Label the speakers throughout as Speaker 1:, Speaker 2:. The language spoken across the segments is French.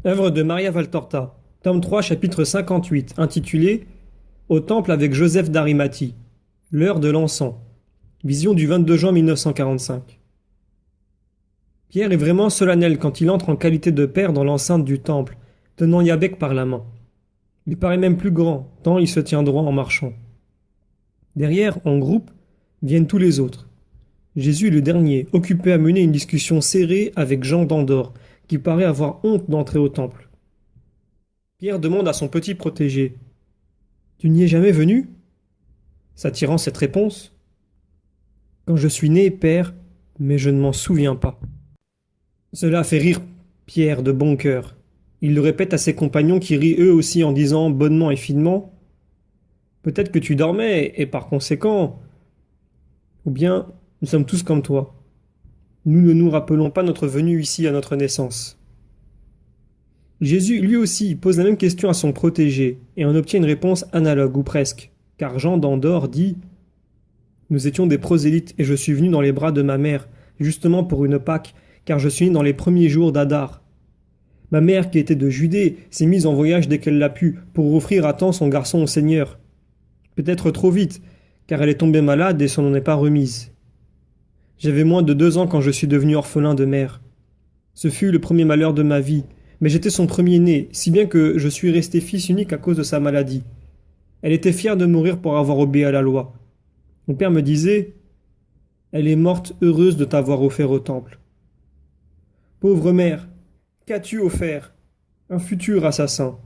Speaker 1: Œuvre de Maria Valtorta, tome 3, chapitre 58, intitulé Au temple avec Joseph d'Arimathie. L'heure de l'encens. Vision du 22 juin 1945. Pierre est vraiment solennel quand il entre en qualité de père dans l'enceinte du temple, tenant Yabek par la main. Il paraît même plus grand, tant il se tient droit en marchant. Derrière, en groupe, viennent tous les autres. Jésus est le dernier, occupé à mener une discussion serrée avec Jean d'Andorre, qui paraît avoir honte d'entrer au temple. Pierre demande à son petit protégé « Tu n'y es jamais venu ?» S'attirant cette réponse « Quand je suis né, père, mais je ne m'en souviens pas. » Cela fait rire Pierre de bon cœur. Il le répète à ses compagnons qui rient eux aussi en disant bonnement et finement « Peut-être que tu dormais, et par conséquent... » Ou bien « Nous sommes tous comme toi. Nous ne nous rappelons pas notre venue ici à notre naissance. » Jésus, lui aussi, pose la même question à son protégé, et en obtient une réponse analogue, ou presque, car Jean d'Andorre dit « Nous étions des prosélytes, et je suis venu dans les bras de ma mère, justement pour une Pâque, car je suis né dans les premiers jours d'Adar. Ma mère, qui était de Judée, s'est mise en voyage dès qu'elle l'a pu, pour offrir à temps son garçon au Seigneur. Peut-être trop vite, car elle est tombée malade et s'en en est pas remise. J'avais moins de 2 ans quand je suis devenu orphelin de mère. Ce fut le premier malheur de ma vie, mais j'étais son premier-né, si bien que je suis resté fils unique à cause de sa maladie. Elle était fière de mourir pour avoir obéi à la loi. Mon père me disait « Elle est morte heureuse de t'avoir offert au temple. » Pauvre mère, qu'as-tu offert? Un futur assassin.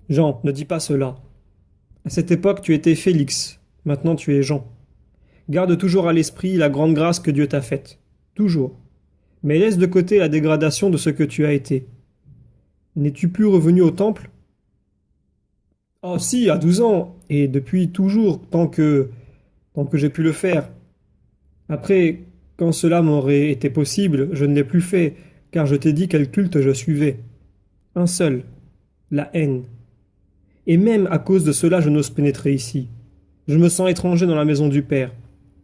Speaker 1: Jean, ne dis pas cela. À cette époque, tu étais Félix, maintenant tu es Jean. Garde toujours à l'esprit la grande grâce que Dieu t'a faite. Toujours. Mais laisse de côté la dégradation de ce que tu as été. N'es-tu plus revenu au temple? Oh si, à 12 ans, et depuis toujours, tant que j'ai pu le faire. Après, quand cela m'aurait été possible, je ne l'ai plus fait, car je t'ai dit quel culte je suivais. Un seul, la haine. Et même à cause de cela, je n'ose pénétrer ici. Je me sens étranger dans la maison du Père.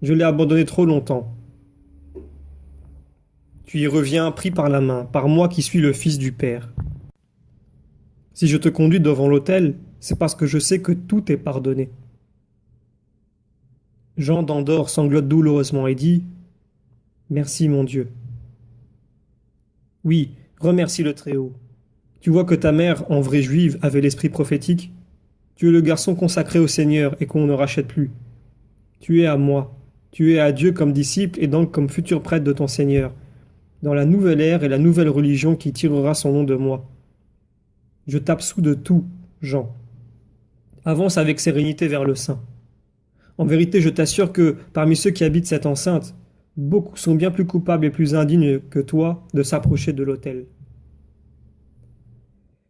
Speaker 1: Je l'ai abandonné trop longtemps. Tu y reviens pris par la main, par moi qui suis le Fils du Père. Si je te conduis devant l'autel, c'est parce que je sais que tout est pardonné. Jean d'Andorre sanglote douloureusement et dit « Merci mon Dieu. » Oui, remercie le Très-Haut. Tu vois que ta mère, en vraie juive, avait l'esprit prophétique. Tu es le garçon consacré au Seigneur et qu'on ne rachète plus. Tu es à moi. Tu es à Dieu comme disciple et donc comme futur prêtre de ton Seigneur, dans la nouvelle ère et la nouvelle religion qui tirera son nom de moi. Je t'absous de tout, Jean. Avance avec sérénité vers le Saint. En vérité, je t'assure que, parmi ceux qui habitent cette enceinte, beaucoup sont bien plus coupables et plus indignes que toi de s'approcher de l'autel.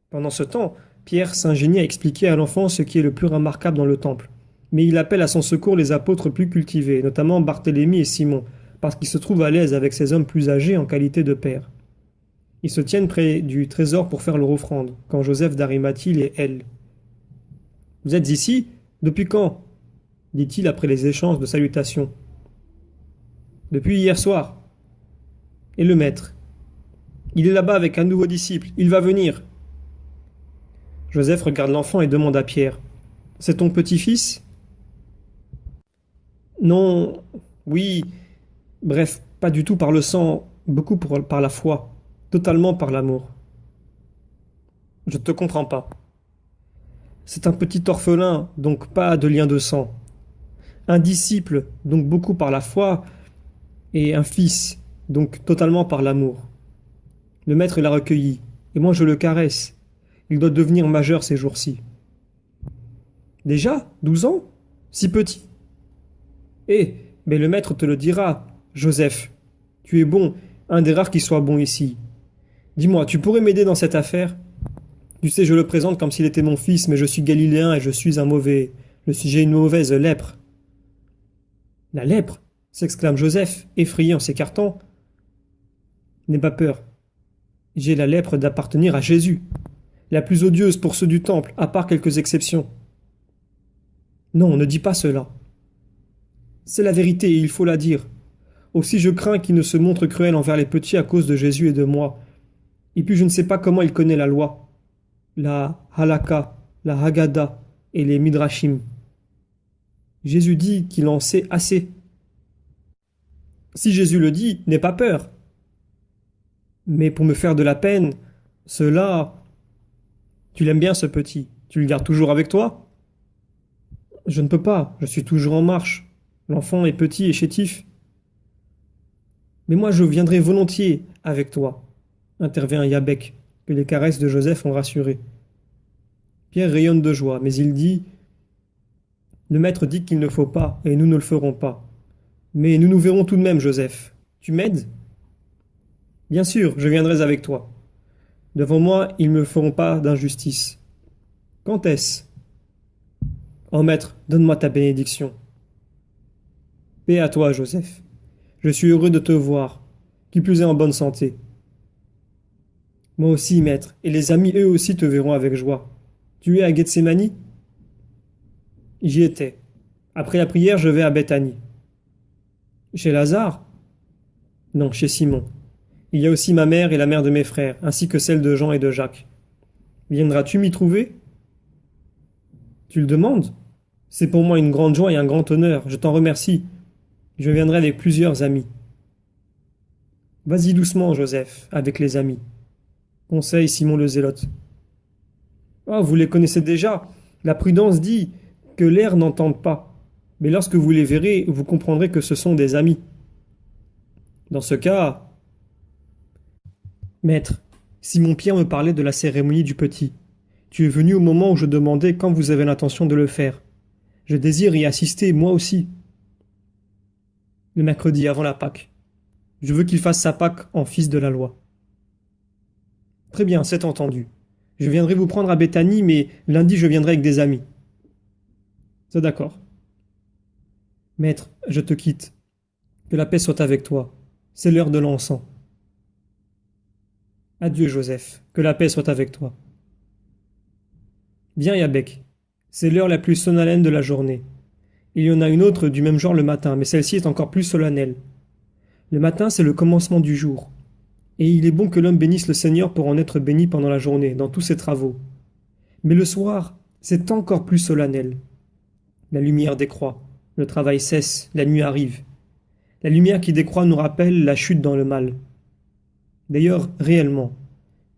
Speaker 1: Pendant ce temps, Pierre s'ingénie à expliquer à l'enfant ce qui est le plus remarquable dans le temple. Mais il appelle à son secours les apôtres plus cultivés, notamment Barthélemy et Simon, parce qu'ils se trouvent à l'aise avec ces hommes plus âgés en qualité de pères. Ils se tiennent près du trésor pour faire leur offrande, quand Joseph d'Arimathie les hèle. « Vous êtes ici? Depuis quand ?» dit-il après les échanges de salutations. « Depuis hier soir. »« Et le maître? »« Il est là-bas avec un nouveau disciple, il va venir. » Joseph regarde l'enfant et demande à Pierre « C'est ton petit-fils ?»« Non, oui, bref, pas du tout par le sang, beaucoup par la foi, totalement par l'amour. »« Je ne te comprends pas. »« C'est un petit orphelin, donc pas de lien de sang. Un disciple, donc beaucoup par la foi, et un fils, donc totalement par l'amour. Le maître l'a recueilli, et moi je le caresse. Il doit devenir majeur ces jours-ci. »« Déjà 12 ans? Si petit? » ?»« Eh, mais le maître te le dira, Joseph. Tu es bon, un des rares qui soit bon ici. Dis-moi, tu pourrais m'aider dans cette affaire? Tu sais, je le présente comme s'il était mon fils, mais je suis galiléen et je suis un mauvais... J'ai une mauvaise lèpre. »« La lèpre ?» s'exclame Joseph, effrayé en s'écartant. « N'aie pas peur. J'ai la lèpre d'appartenir à Jésus. La plus odieuse pour ceux du temple, à part quelques exceptions. »« Non, ne dis pas cela. C'est la vérité et il faut la dire. Aussi je crains qu'il ne se montre cruel envers les petits à cause de Jésus et de moi. Et puis je ne sais pas comment il connaît la loi, la halakha, la haggadah et les midrashim. Jésus dit qu'il en sait assez. Si Jésus le dit, n'aie pas peur. Mais pour me faire de la peine, cela... Tu l'aimes bien ce petit, tu le gardes toujours avec toi? Je ne peux pas, je suis toujours en marche. L'enfant est petit et chétif. Mais moi je viendrai volontiers avec toi, intervint Yabek, que les caresses de Joseph ont rassuré. Pierre rayonne de joie, mais il dit: Le maître dit qu'il ne faut pas, et nous ne le ferons pas. Mais nous nous verrons tout de même, Joseph. Tu m'aides? Bien sûr, je viendrai avec toi. Devant moi, ils ne me feront pas d'injustice. Quand est-ce? Oh maître, donne-moi ta bénédiction. Paix à toi, Joseph. Je suis heureux de te voir, qui plus est en bonne santé. Moi aussi, maître, et les amis eux aussi te verront avec joie. Tu es à Gethsémani? J'y étais. Après la prière, je vais à Bethanie. Chez Lazare? Non, chez Simon. Il y a aussi ma mère et la mère de mes frères, ainsi que celle de Jean et de Jacques. Viendras-tu m'y trouver? Tu le demandes? C'est pour moi une grande joie et un grand honneur, je t'en remercie. Je viendrai avec plusieurs amis. Vas-y doucement, Joseph, avec les amis. Conseille Simon le Zélote. Oh, vous les connaissez déjà. La prudence dit que l'air n'entende pas. Mais lorsque vous les verrez, vous comprendrez que ce sont des amis. Dans ce cas... Maître, Simon-Pierre me parlait de la cérémonie du petit. Tu es venu au moment où je demandais quand vous avez l'intention de le faire. Je désire y assister, moi aussi. Le mercredi avant la Pâque. Je veux qu'il fasse sa Pâque en fils de la loi. Très bien, c'est entendu. Je viendrai vous prendre à Béthanie, mais lundi je viendrai avec des amis. C'est d'accord. Maître, je te quitte. Que la paix soit avec toi. C'est l'heure de l'encens. Adieu, Joseph. Que la paix soit avec toi. Viens, Yabek. C'est l'heure la plus solennelle de la journée. Il y en a une autre du même genre le matin, mais celle-ci est encore plus solennelle. Le matin, c'est le commencement du jour. Et il est bon que l'homme bénisse le Seigneur pour en être béni pendant la journée, dans tous ses travaux. Mais le soir, c'est encore plus solennel. La lumière décroît, le travail cesse, la nuit arrive. La lumière qui décroît nous rappelle la chute dans le mal. D'ailleurs, réellement,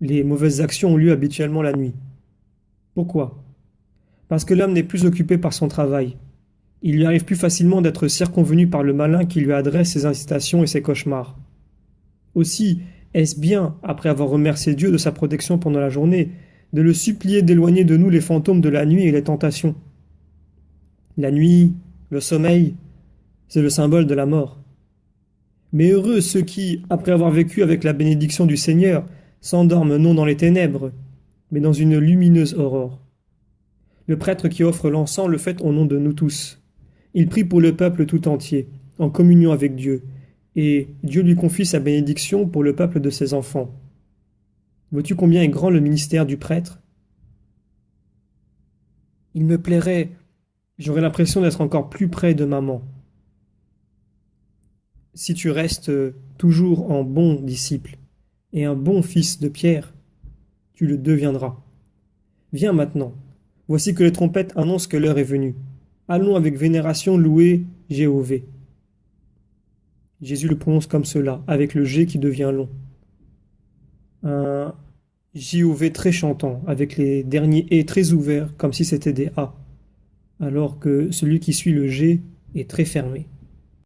Speaker 1: les mauvaises actions ont lieu habituellement la nuit. Pourquoi? Parce que l'homme n'est plus occupé par son travail. Il lui arrive plus facilement d'être circonvenu par le malin qui lui adresse ses incitations et ses cauchemars. Aussi, est-ce bien, après avoir remercié Dieu de sa protection pendant la journée, de le supplier d'éloigner de nous les fantômes de la nuit et les tentations? La nuit, le sommeil, c'est le symbole de la mort. Mais heureux ceux qui, après avoir vécu avec la bénédiction du Seigneur, s'endorment non dans les ténèbres, mais dans une lumineuse aurore. Le prêtre qui offre l'encens le fait au nom de nous tous. Il prie pour le peuple tout entier, en communion avec Dieu, et Dieu lui confie sa bénédiction pour le peuple de ses enfants. Vois-tu combien est grand le ministère du prêtre? Il me plairait, j'aurais l'impression d'être encore plus près de maman. Si tu restes toujours un bon disciple et un bon fils de Pierre, tu le deviendras. Viens maintenant, voici que les trompettes annoncent que l'heure est venue. Allons avec vénération louer Jéhovah. Jésus le prononce comme cela, avec le G qui devient long. Un Jéhovah très chantant, avec les derniers E très ouverts, comme si c'était des A, alors que celui qui suit le G est très fermé.